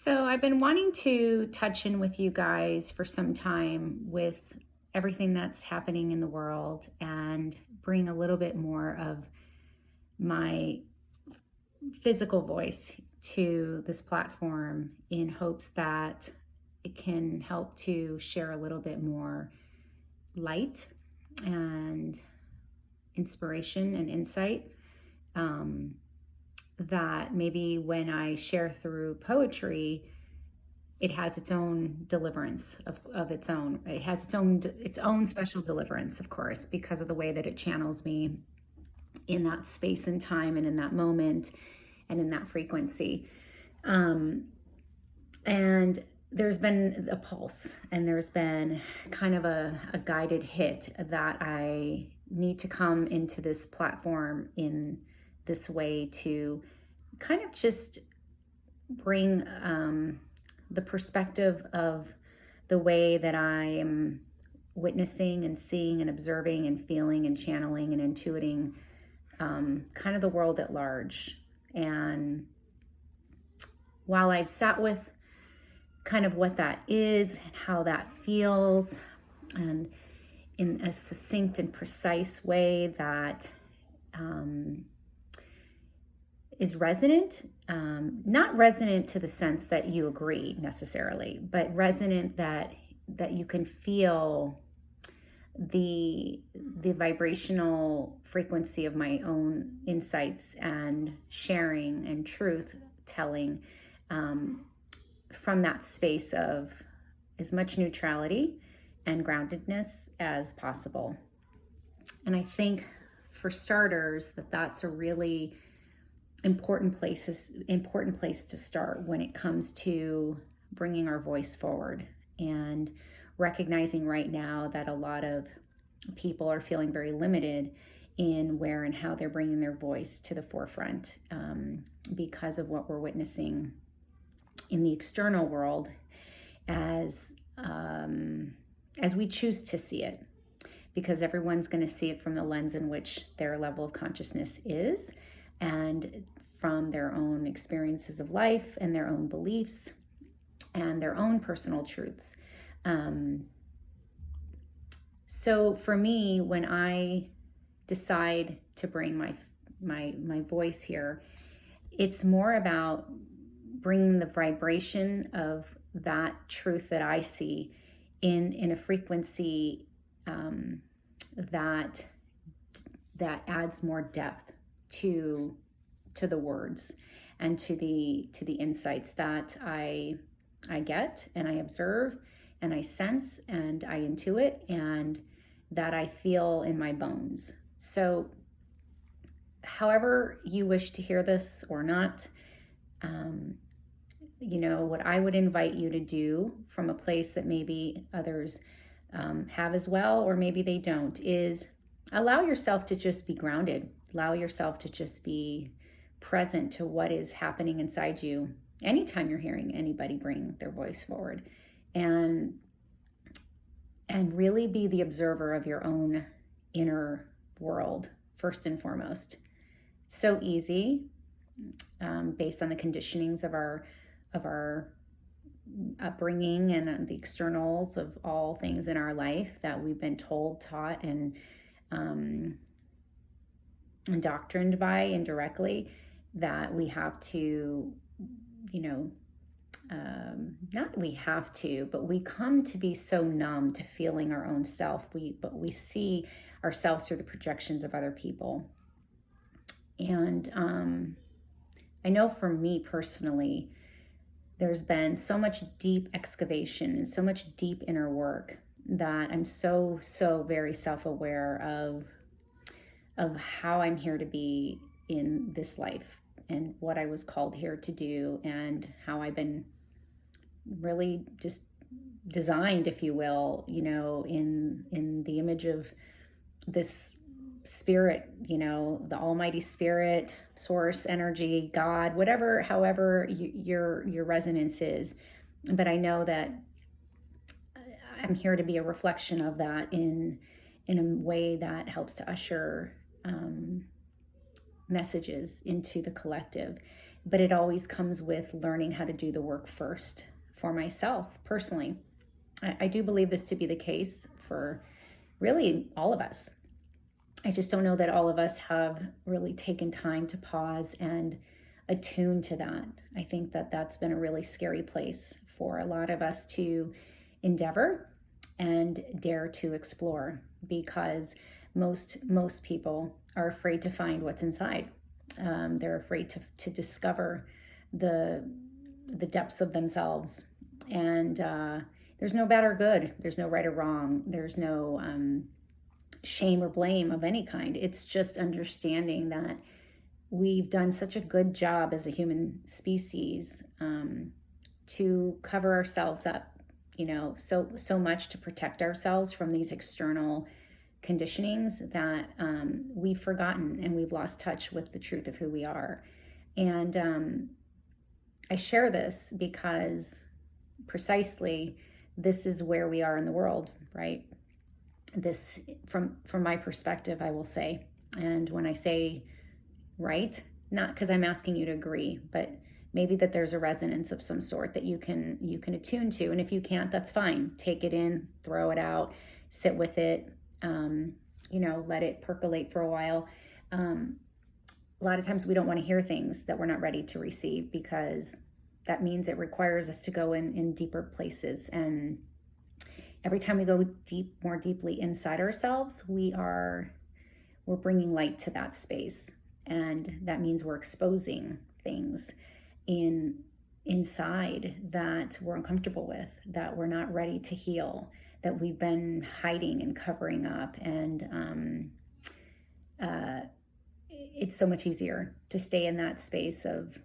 So, I've been wanting to touch in with you guys for some time with everything that's happening in the world and bring a little bit more of my physical voice to this platform in hopes that it can help to share a little bit more light and inspiration and insight. Um, that maybe when I share through poetry, it has its own deliverance of its own. It has its own special deliverance, of course, because of the way that it channels me in that space and time and in that moment and in that frequency. Um, and there's been a pulse and there's been kind of a guided hit that I need to come into this platform in this way to kind of just bring the perspective of the way that I am witnessing and seeing and observing and feeling and channeling and intuiting kind of the world at large. And while I've sat with kind of what that is and how that feels, and in a succinct and precise way that is resonant, not resonant to the sense that you agree necessarily, but resonant that you can feel the vibrational frequency of my own insights and sharing and truth telling, from that space of as much neutrality and groundedness as possible. And I think for starters that's a really important place to start when it comes to bringing our voice forward and recognizing right now that a lot of people are feeling very limited in where and how they're bringing their voice to the forefront, because of what we're witnessing in the external world as we choose to see it, because everyone's going to see it from the lens in which their level of consciousness is, and from their own experiences of life and their own beliefs and their own personal truths. So for me, when I decide to bring my voice here, it's more about bringing the vibration of that truth that I see in a frequency that adds more depth to the words and to the insights that I get and I observe and I sense and I intuit and that I feel in my bones. So however you wish to hear this or not, what I would invite you to do from a place that maybe others have as well, or maybe they don't, is allow yourself to just be grounded. Allow yourself to just be present to what is happening inside you anytime you're hearing anybody bring their voice forward, and really be the observer of your own inner world first and foremost. It's so easy, based on the conditionings of our upbringing and the externals of all things in our life that we've been told, taught, and indoctrined by indirectly, that we have to, not we have to, but we come to be so numb to feeling our own self. But we see ourselves through the projections of other people. And I know for me personally, there's been so much deep excavation and so much deep inner work that I'm so very self-aware of how I'm here to be in this life and what I was called here to do, and how I've been really just designed, if you will, in the image of this spirit, the almighty spirit, source, energy, God, whatever, however your resonance is. But I know that I'm here to be a reflection of that in a way that helps to usher messages into the collective but it always comes with learning how to do the work first for myself personally. I do believe this to be the case for really all of us. I just don't know that all of us have really taken time to pause and attune to that. I think that that's been a really scary place for a lot of us to endeavor and dare to explore, because most people are afraid to find what's inside. They're afraid to discover the depths of themselves, and there's no bad or good. There's no right or wrong. There's no shame or blame of any kind. It's just understanding that we've done such a good job as a human species to cover ourselves up, so much to protect ourselves from these external conditionings that we've forgotten and we've lost touch with the truth of who we are. And I share this because precisely this is where we are in the world, right? This, from my perspective, I will say. And when I say right, not because I'm asking you to agree, but maybe that there's a resonance of some sort that you can attune to. And if you can't, that's fine. Take it in, throw it out, sit with it, let it percolate for a while. A lot of times we don't want to hear things that we're not ready to receive, because that means it requires us to go in deeper places. And every time we go more deeply inside ourselves, we're bringing light to that space. And that means we're exposing things inside that we're uncomfortable with, that we're not ready to heal, that we've been hiding and covering up. And it's so much easier to stay in that space of,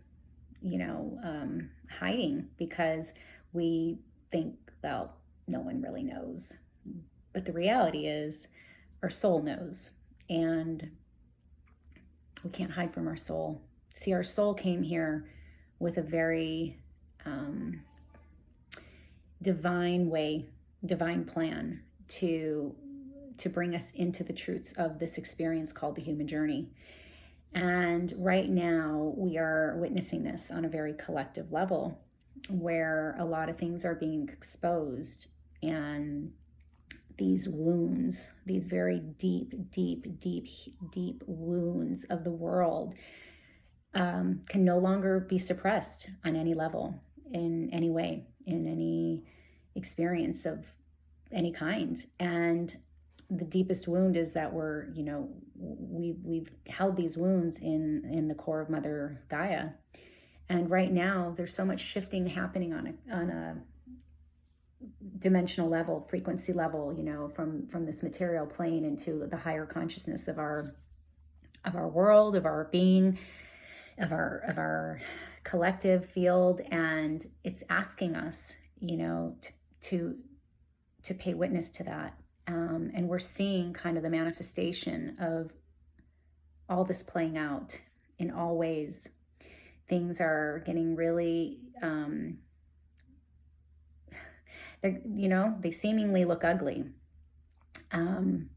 hiding, because we think, well, no one really knows. But the reality is our soul knows, and we can't hide from our soul. See, our soul came here with a very divine plan to bring us into the truths of this experience called the human journey. And right now we are witnessing this on a very collective level, where a lot of things are being exposed, and these wounds, these very deep wounds of the world can no longer be suppressed on any level, in any way, in any experience of any kind. And the deepest wound is that we've held these wounds in the core of Mother Gaia. And right now there's so much shifting happening on a dimensional level, frequency level, from this material plane into the higher consciousness of our world, of our being, of our collective field. And it's asking us, to pay witness to that. And we're seeing kind of the manifestation of all this playing out in all ways. Things are getting really, they seemingly look ugly. And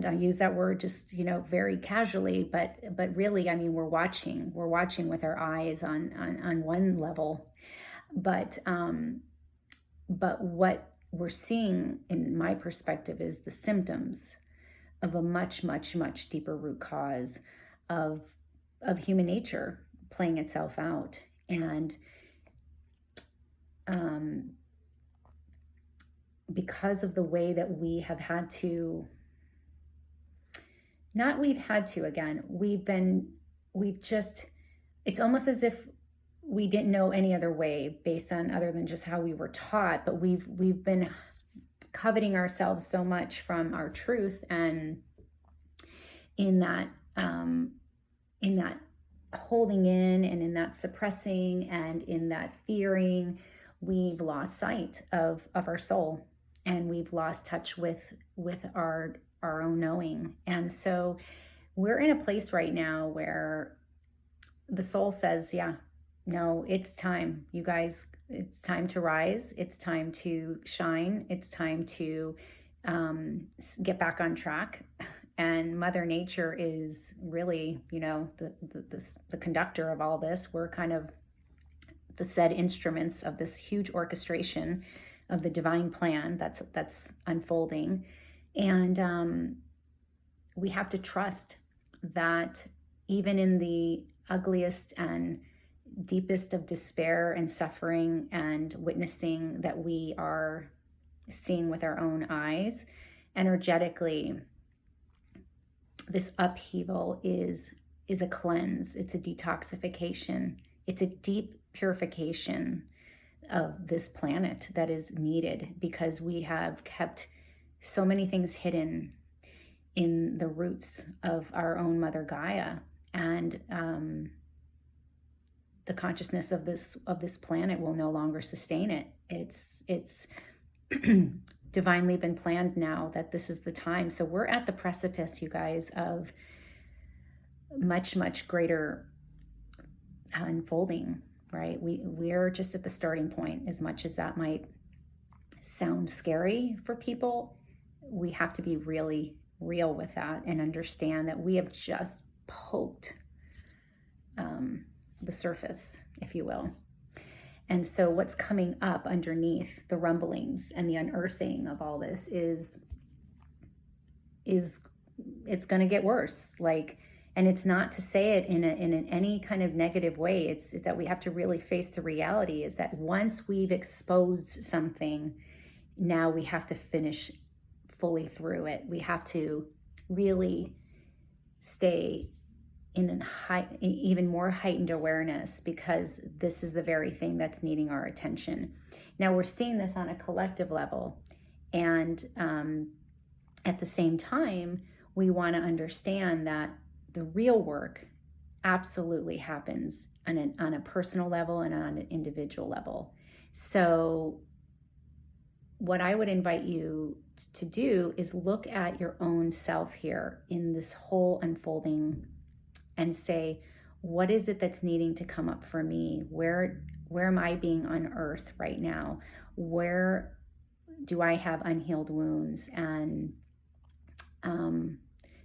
I use that word just, very casually, but really, I mean, we're watching with our eyes on one level, but what we're seeing, in my perspective, is the symptoms of a much deeper root cause of human nature playing itself out. And because of the way that we have had to, it's almost as if we didn't know any other way based on other than just how we were taught, but we've been coveting ourselves so much from our truth, and in that holding in, and in that suppressing, and in that fearing, we've lost sight of our soul, and we've lost touch with our own knowing. And so we're in a place right now where the soul says, yeah, no, it's time, you guys. It's time to rise. It's time to shine. It's time to get back on track. And Mother Nature is really, the conductor of all this. We're kind of the said instruments of this huge orchestration of the divine plan that's unfolding. And we have to trust that even in the ugliest and deepest of despair and suffering and witnessing that we are seeing with our own eyes, energetically, this upheaval is a cleanse. It's a detoxification. It's a deep purification of this planet that is needed, because we have kept so many things hidden in the roots of our own Mother Gaia, and the consciousness of this planet will no longer sustain it. It's divinely been planned now that this is the time. So we're at the precipice, you guys, of much, much greater unfolding, right? We're just at the starting point. As much as that might sound scary for people, we have to be really real with that and understand that we have just poked the surface, if you will. And so what's coming up underneath the rumblings and the unearthing of all this is it's going to get worse. And it's not to say it in any kind of negative way. It's that we have to really face the reality, is that once we've exposed something, now we have to finish fully through it. We have to really stay in even more heightened awareness, because this is the very thing that's needing our attention. Now we're seeing this on a collective level, and at the same time, we want to understand that the real work absolutely happens on a personal level and on an individual level. So what I would invite you to do is look at your own self here in this whole unfolding and say, what is it that's needing to come up for me? Where am I being unearthed right now? Where do I have unhealed wounds and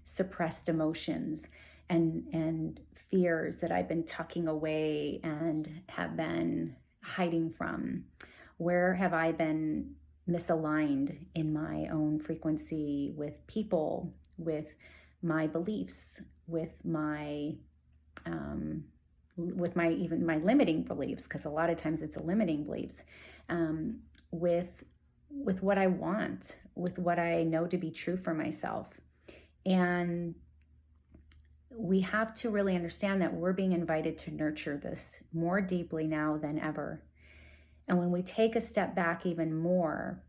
suppressed emotions and fears that I've been tucking away and have been hiding from? Where have I been misaligned in my own frequency with people, with my beliefs, with my even my limiting beliefs, because a lot of times it's a limiting beliefs, with what I want, with what I know to be true for myself. And we have to really understand that we're being invited to nurture this more deeply now than ever. And when we take a step back even more,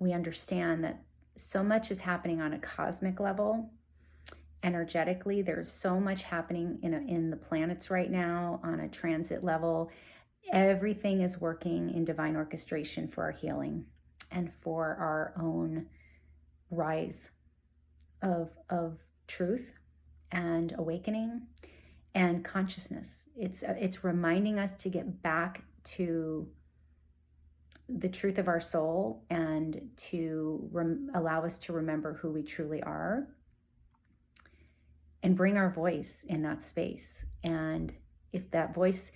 we understand that so much is happening on a cosmic level. Energetically, there's so much happening in the planets right now on a transit level. Everything is working in divine orchestration for our healing and for our own rise of truth and awakening and consciousness. It's reminding us to get back to the truth of our soul and to allow us to remember who we truly are and bring our voice in that space. And if that voice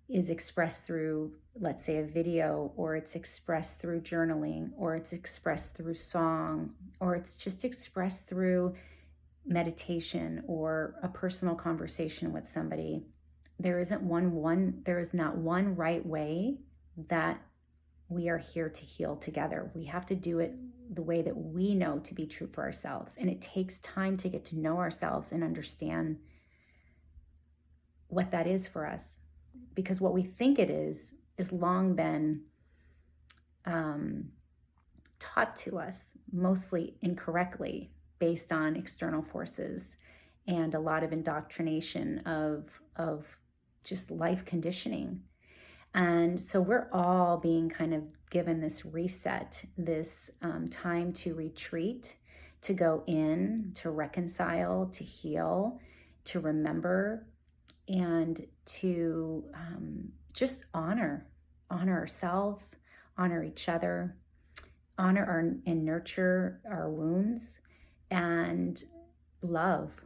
is expressed through, let's say, a video, or it's expressed through journaling, or it's expressed through song, or it's just expressed through meditation or a personal conversation with somebody, there is not one right way that we are here to heal together. We have to do it the way that we know to be true for ourselves. And it takes time to get to know ourselves and understand what that is for us. Because what we think it is long been taught to us, mostly incorrectly, based on external forces and a lot of indoctrination of just life conditioning. And so we're all being kind of given this reset, this time to retreat, to go in, to reconcile, to heal, to remember, and to just honor ourselves, honor each other, honor and nurture our wounds, and love,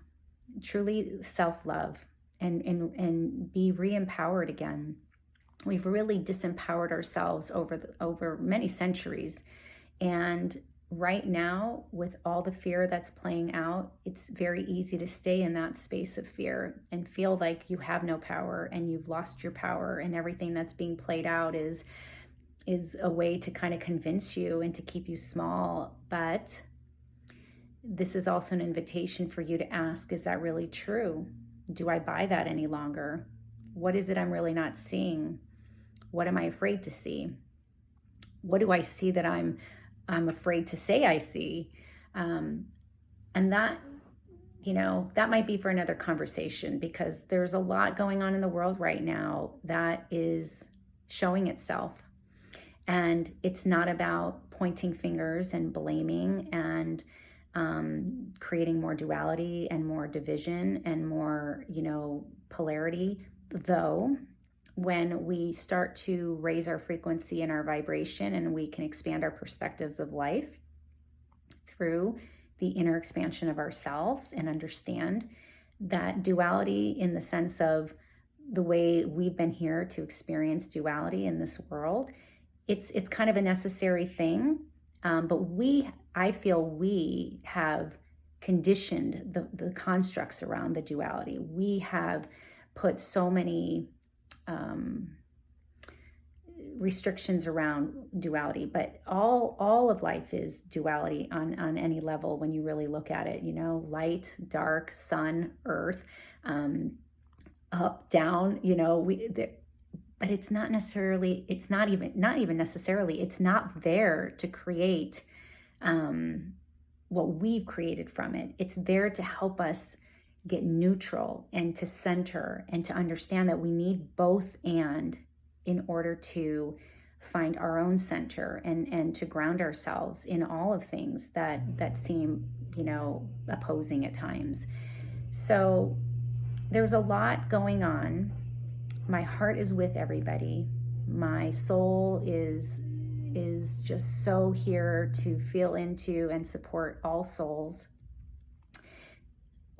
truly self-love, and be re-empowered again. We've really disempowered ourselves over many centuries. And right now, with all the fear that's playing out, it's very easy to stay in that space of fear and feel like you have no power and you've lost your power, and everything that's being played out is a way to kind of convince you and to keep you small. But this is also an invitation for you to ask, is that really true? Do I buy that any longer? What is it I'm really not seeing? What am I afraid to see? What do I see that I'm afraid to say I see? And that, that might be for another conversation, because there's a lot going on in the world right now that is showing itself. And it's not about pointing fingers and blaming and creating more duality and more division and more, polarity. Though, when we start to raise our frequency and our vibration, and we can expand our perspectives of life through the inner expansion of ourselves, and understand that duality in the sense of the way we've been here to experience duality in this world, it's kind of a necessary thing. But I feel we have conditioned the constructs around the duality. We have put so many restrictions around duality, but all of life is duality on any level when you really look at it. Light, dark, sun, earth, up, down. But it's not necessarily. It's not even necessarily. It's not there to create what we've created from it. It's there to help us get neutral and to center and to understand that we need both and in order to find our own center and to ground ourselves in all of things that seem, opposing at times. So there's a lot going on. My heart is with everybody. My soul is just so here to feel into and support all souls.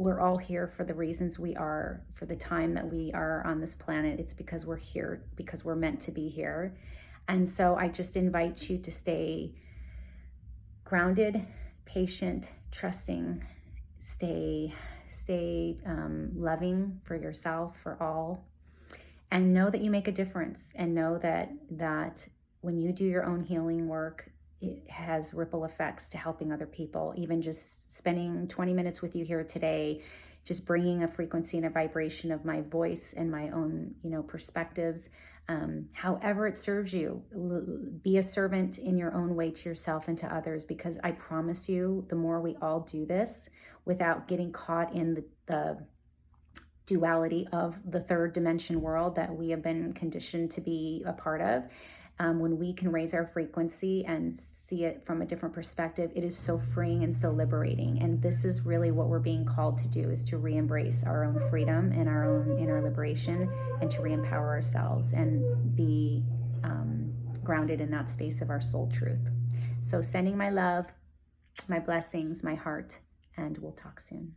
We're all here for the reasons we are, for the time that we are on this planet. It's because we're here, because we're meant to be here. And so I just invite you to stay grounded, patient, trusting, stay loving for yourself, for all, and know that you make a difference, and know that when you do your own healing work, it has ripple effects to helping other people. Even just spending 20 minutes with you here today, just bringing a frequency and a vibration of my voice and my own, perspectives, however it serves you, be a servant in your own way to yourself and to others, because I promise you, the more we all do this without getting caught in the duality of the third dimension world that we have been conditioned to be a part of, when we can raise our frequency and see it from a different perspective, it is so freeing and so liberating. And this is really what we're being called to do, is to re-embrace our own freedom and our own inner liberation, and to re-empower ourselves and be grounded in that space of our soul truth. So sending my love, my blessings, my heart, and we'll talk soon.